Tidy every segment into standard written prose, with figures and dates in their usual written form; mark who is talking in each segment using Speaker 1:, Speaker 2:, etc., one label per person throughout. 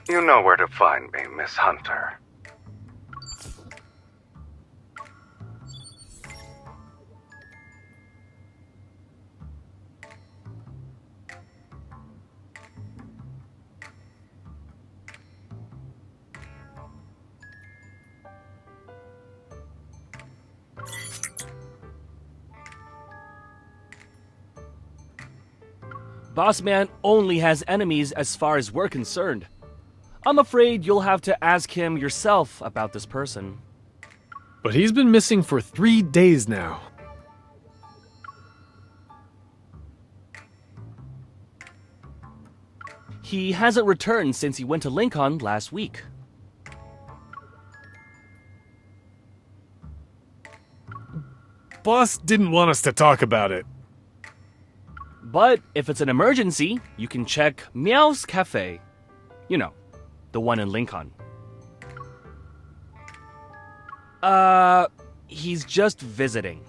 Speaker 1: You know where to find me, Miss Hunter.
Speaker 2: Boss Man only has enemies as far as we're concerned. I'm afraid you'll have to ask him yourself about this person.
Speaker 3: But he's been missing for 3 days now.
Speaker 2: He hasn't returned since he went to Lincoln last week.
Speaker 3: Boss didn't want us to talk about it.
Speaker 2: But if it's an emergency, you can check Meow's cafe. You know, the one in Lincoln. He's just visiting.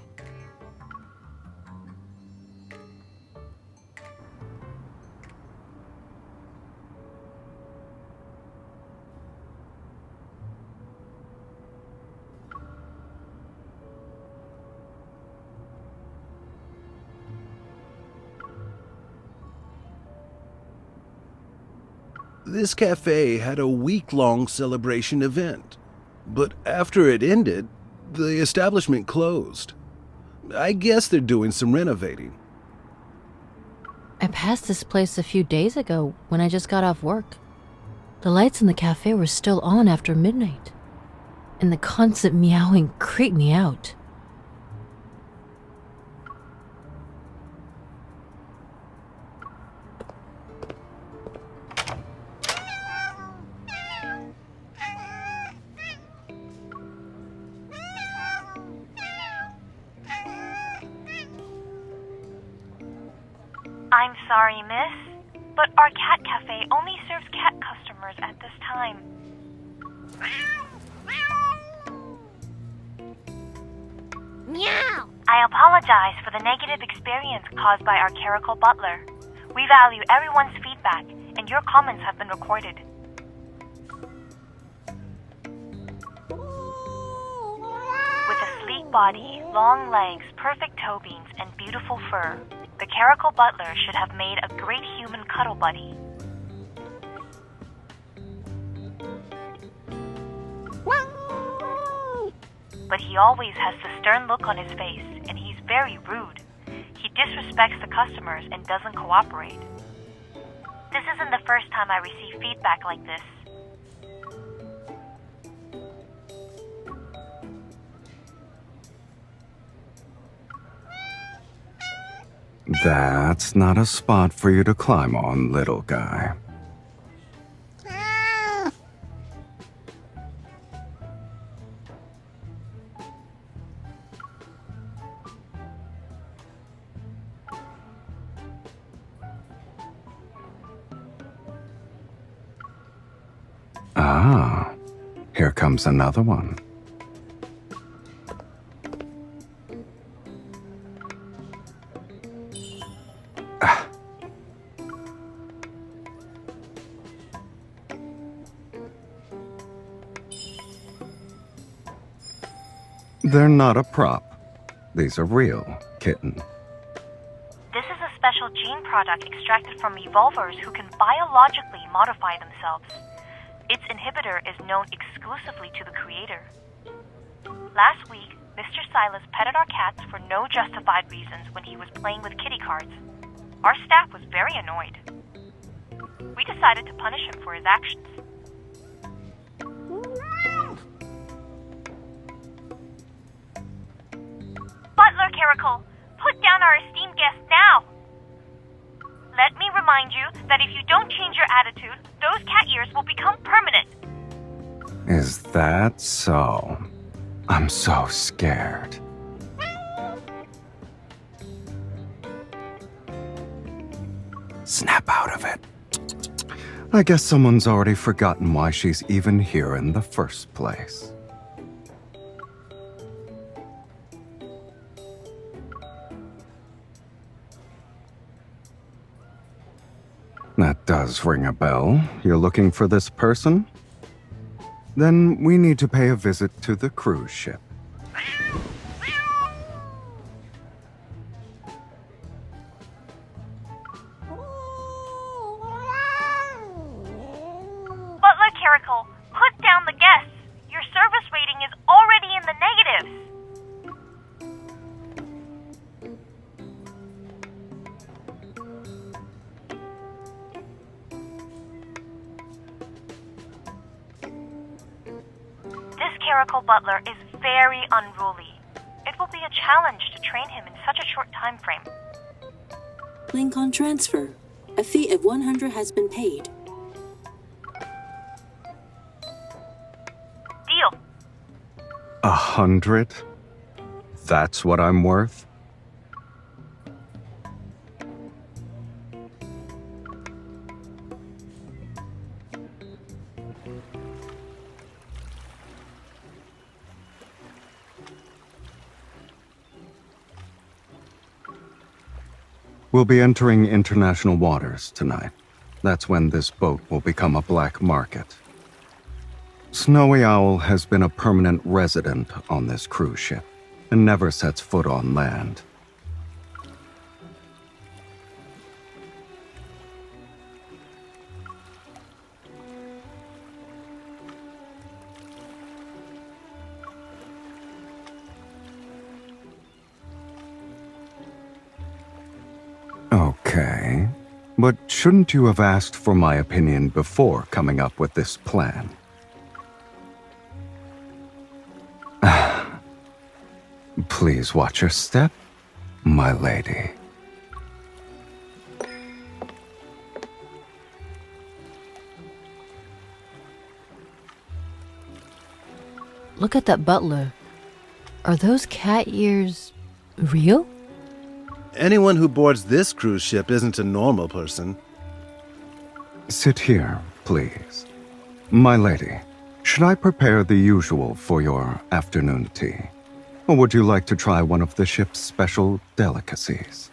Speaker 4: This cafe had a week-long celebration event, but after it ended, the establishment closed. I guess they're doing some renovating.
Speaker 5: I passed this place a few days ago when I just got off work. The lights in the cafe were still on after midnight, and the constant meowing creeped me out.
Speaker 6: I'm sorry, miss, but our cat cafe only serves cat customers at this time.
Speaker 7: Meow!
Speaker 6: I apologize for the negative experience caused by our CARETAKER butler. We value everyone's feedback, and your comments have been recorded. With a sleek body, long legs, perfect toe beams, and beautiful fur, the CARETAKER butler should have made a great human cuddle buddy. But he always has the stern look on his face, and he's very rude. He disrespects the customers and doesn't cooperate. This isn't the first time I receive feedback like this.
Speaker 1: That's not a spot for you to climb on, little guy. Ah, here comes another one. They're not a prop. These are real, kitten.
Speaker 6: This is a special gene product extracted from evolvers who can biologically modify themselves. Its inhibitor is known exclusively to the creator. Last week, Mr. Sylus petted our cats for no justified reasons when he was playing with kitty cards. Our staff was very annoyed. We decided to punish him for his actions. Butler CARETAKER, put down our esteemed guest now! Let me remind you that if you don't change your attitude, those cat ears will become permanent.
Speaker 1: Is that so? I'm so scared. Snap out of it. I guess someone's already forgotten why she's even here in the first place. That does ring a bell. You're looking for this person? Then we need to pay a visit to the cruise ship.
Speaker 6: Butler Caracal, put down the guests. Your service rating is already in the negatives. This Caracal butler is very unruly. It will be a challenge to train him in such a short time frame.
Speaker 7: Link on transfer. A fee of 100 has been paid.
Speaker 6: Deal.
Speaker 1: 100? That's what I'm worth? We'll be entering international waters tonight. That's when this boat will become a black market. Snowy Owl has been a permanent resident on this cruise ship and never sets foot on land. Okay, but shouldn't you have asked for my opinion before coming up with this plan? Please watch your step, my lady.
Speaker 5: Look at that butler. Are those cat ears real?
Speaker 4: Anyone who boards this cruise ship isn't a normal person.
Speaker 1: Sit here, please. My lady, should I prepare the usual for your afternoon tea? Or would you like to try one of the ship's special delicacies?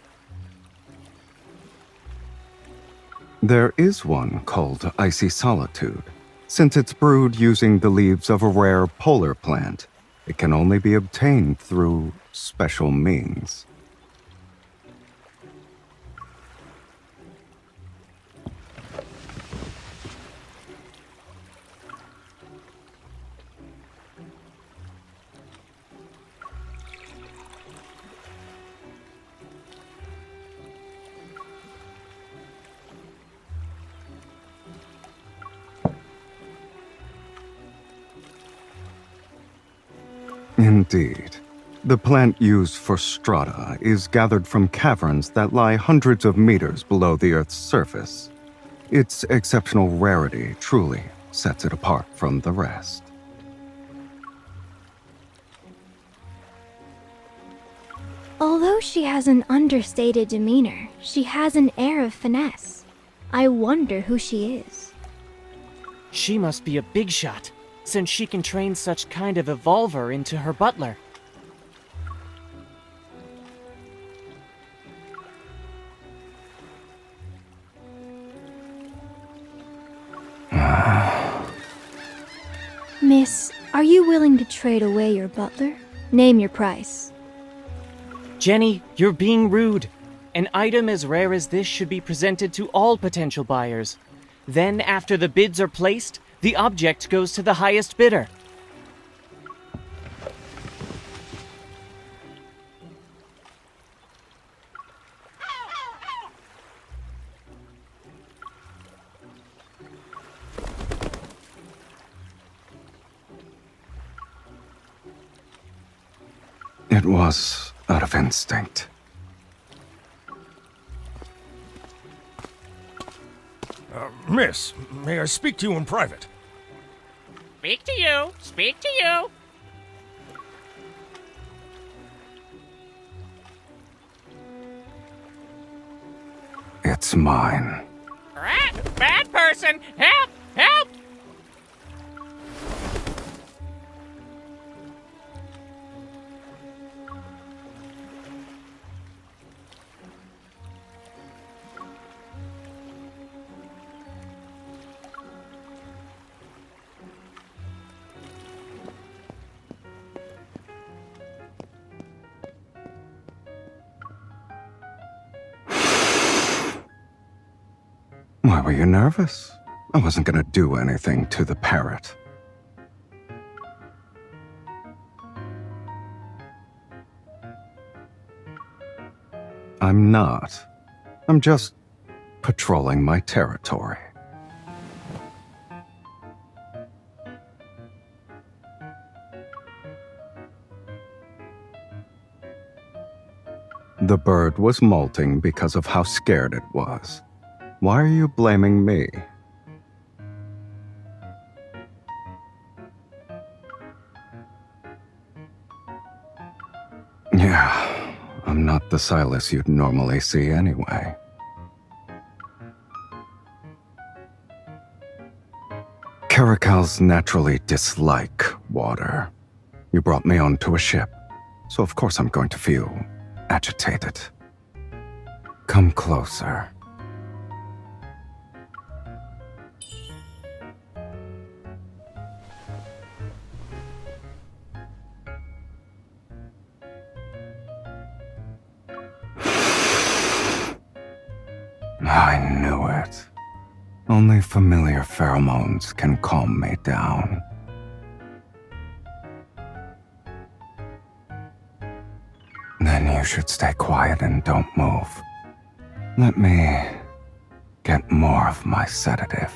Speaker 1: There is one called Icy Solitude. Since it's brewed using the leaves of a rare polar plant, it can only be obtained through special means. Indeed. The plant used for strata is gathered from caverns that lie hundreds of meters below the Earth's surface. Its exceptional rarity truly sets it apart from the rest.
Speaker 8: Although she has an understated demeanor, she has an air of finesse. I wonder who she is.
Speaker 9: She must be a big shot, since she can train such kind of evolver into her butler.
Speaker 8: Miss, are you willing to trade away your butler? Name your price.
Speaker 9: Jenny, you're being rude. An item as rare as this should be presented to all potential buyers. Then, after the bids are placed, the object goes to the highest bidder.
Speaker 1: It was out of instinct.
Speaker 10: Miss, may I speak to you in private?
Speaker 9: Speak to you! Speak to you!
Speaker 1: It's mine.
Speaker 9: Bad person! Help! Help!
Speaker 1: Why were you nervous? I wasn't gonna do anything to the parrot. I'm not. I'm just patrolling my territory. The bird was molting because of how scared it was. Why are you blaming me? Yeah, I'm not the Sylus you'd normally see anyway. Caracals naturally dislike water. You brought me onto a ship, so of course I'm going to feel agitated. Come closer. I knew it. Only familiar pheromones can calm me down. Then you should stay quiet and don't move. Let me get more of my sedative.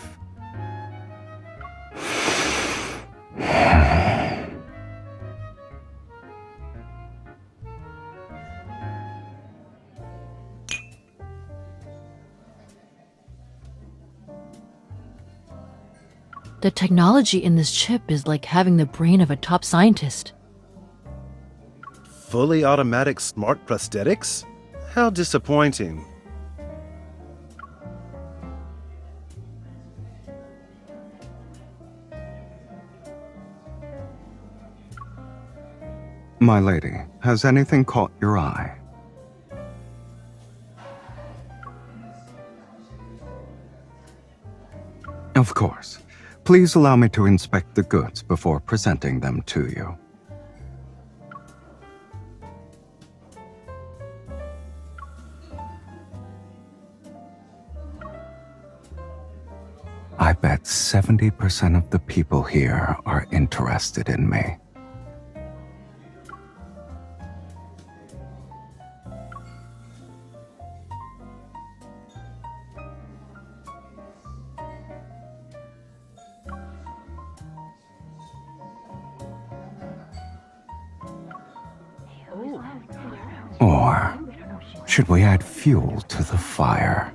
Speaker 5: The technology in this chip is like having the brain of a top scientist.
Speaker 4: Fully automatic smart prosthetics? How disappointing.
Speaker 1: My lady, has anything caught your eye? Of course. Please allow me to inspect the goods before presenting them to you. I bet 70% of the people here are interested in me. Or should we add fuel to the fire?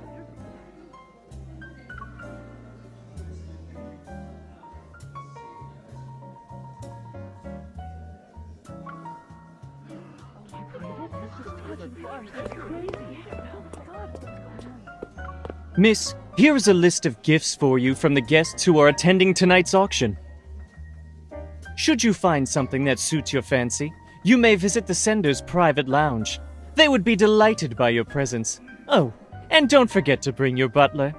Speaker 9: Miss, here is a list of gifts for you from the guests who are attending tonight's auction. Should you find something that suits your fancy, you may visit the sender's private lounge. They would be delighted by your presence. Oh, and don't forget to bring your butler.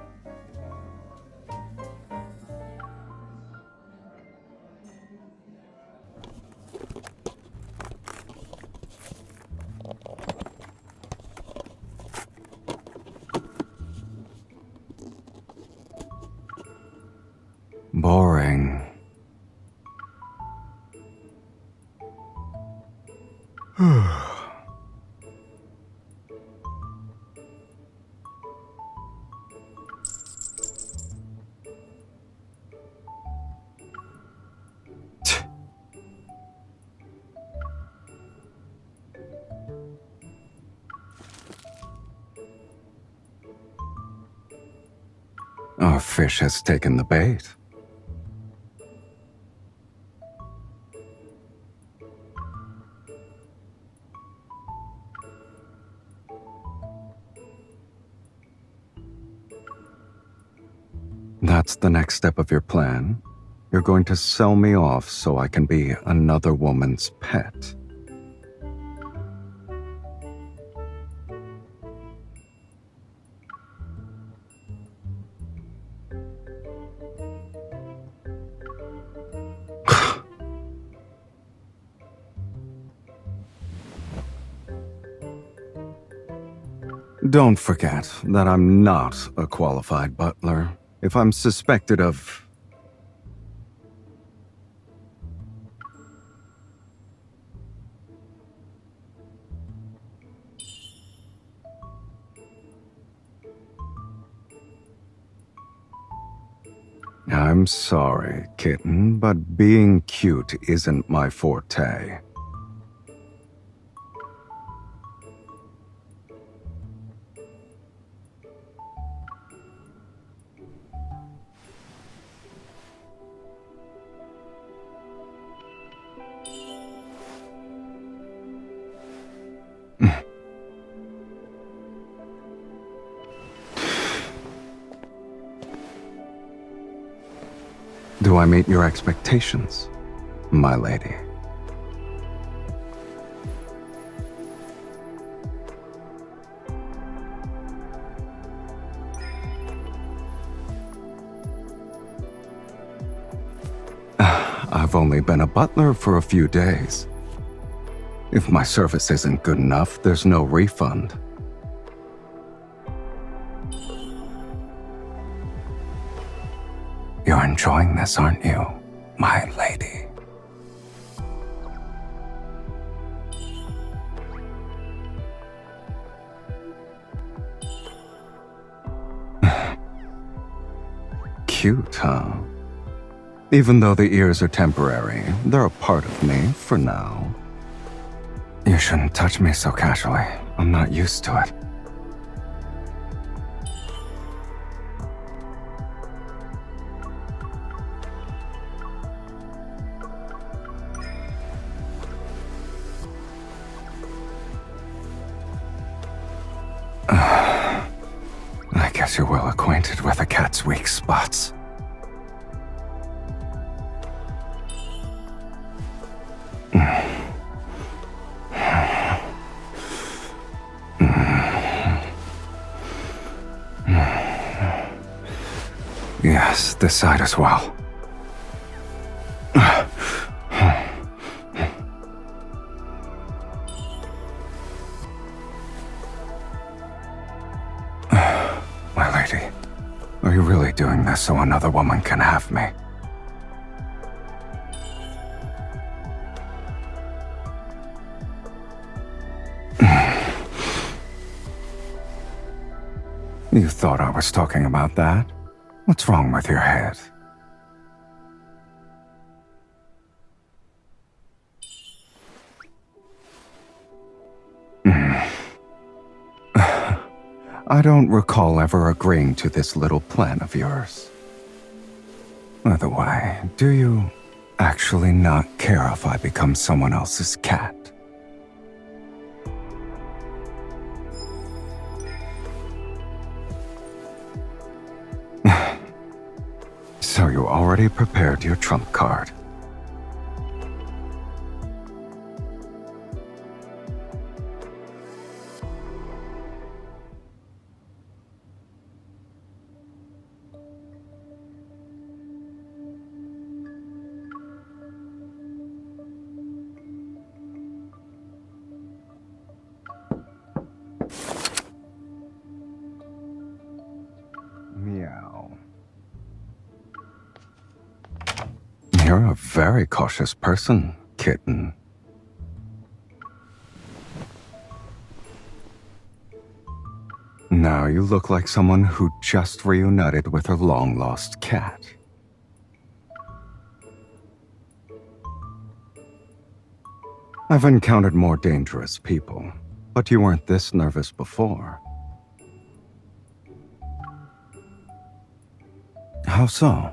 Speaker 1: Boring. Our fish has taken the bait. That's the next step of your plan? You're going to sell me off so I can be another woman's pet. Don't forget that I'm not a qualified butler. If I'm suspected of... I'm sorry, kitten, but being cute isn't my forte. Do I meet your expectations, my lady? I've only been a butler for a few days. If my service isn't good enough, there's no refund. You're enjoying this, aren't you, my lady? Cute, huh? Even though the ears are temporary, they're a part of me for now. You shouldn't touch me so casually. I'm not used to it. I guess you're well acquainted with a cat's weak spots. Yes, this side as well. My lady, are you really doing this so another woman can have me? You thought I was talking about that? What's wrong with your head? I don't recall ever agreeing to this little plan of yours. By the way, do you actually not care if I become someone else's cat? So you already prepared your trump card. Meow. You're a very cautious person, kitten. Now you look like someone who just reunited with her long-lost cat. I've encountered more dangerous people, but you weren't this nervous before. How so?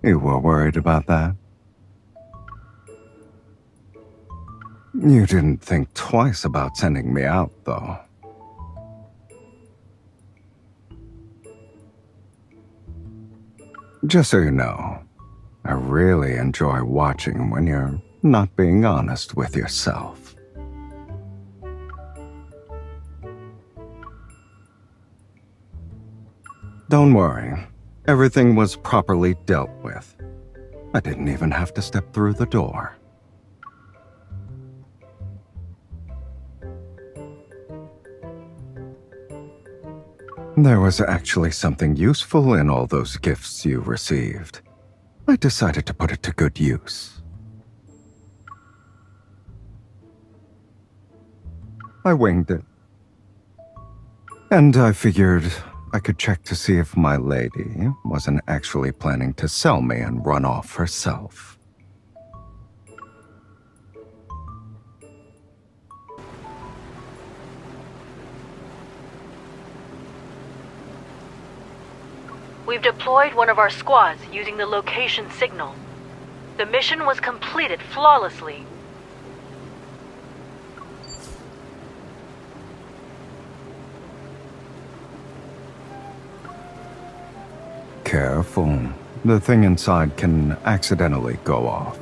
Speaker 1: You were worried about that? You didn't think twice about sending me out, though. Just so you know, I really enjoy watching when you're not being honest with yourself. Don't worry. Everything was properly dealt with. I didn't even have to step through the door. There was actually something useful in all those gifts you received. I decided to put it to good use. I winged it. And I figured I could check to see if my lady wasn't actually planning to sell me and run off herself.
Speaker 5: We've deployed one of our squads using the location signal. The mission was completed flawlessly.
Speaker 1: Careful. The thing inside can accidentally go off.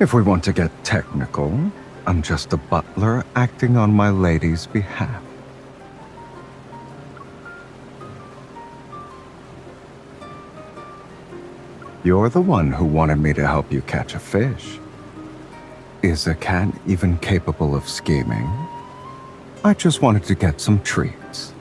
Speaker 1: If we want to get technical, I'm just a butler acting on my lady's behalf. You're the one who wanted me to help you catch a fish. Is a cat even capable of scheming? I just wanted to get some treats.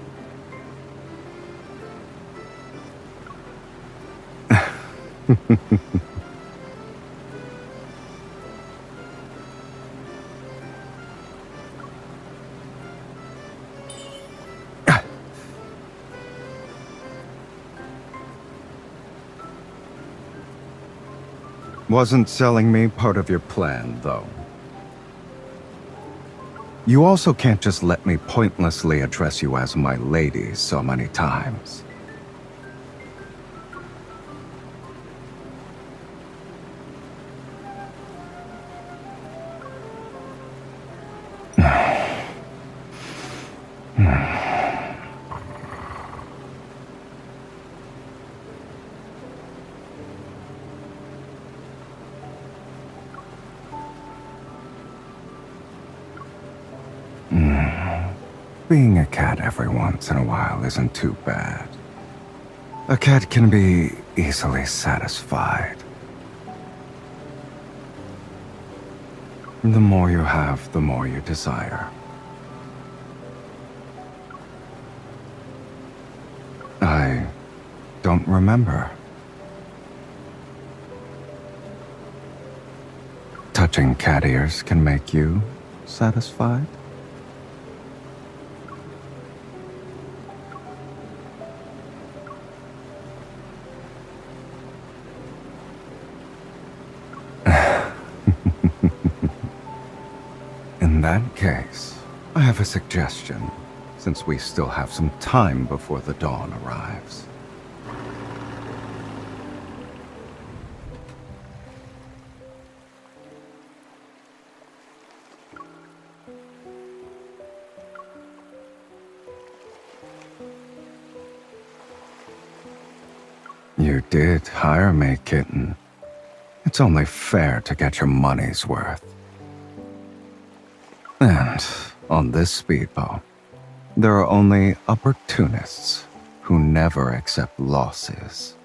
Speaker 1: Wasn't selling me part of your plan, though. You also can't just let me pointlessly address you as my lady so many times. Being a cat every once in a while isn't too bad. A cat can be easily satisfied. The more you have, the more you desire. I don't remember. Touching cat ears can make you satisfied? In that case, I have a suggestion, since we still have some time before the dawn arrives. You did hire me, kitten. It's only fair to get your money's worth. And on this speedboat, there are only opportunists who never accept losses.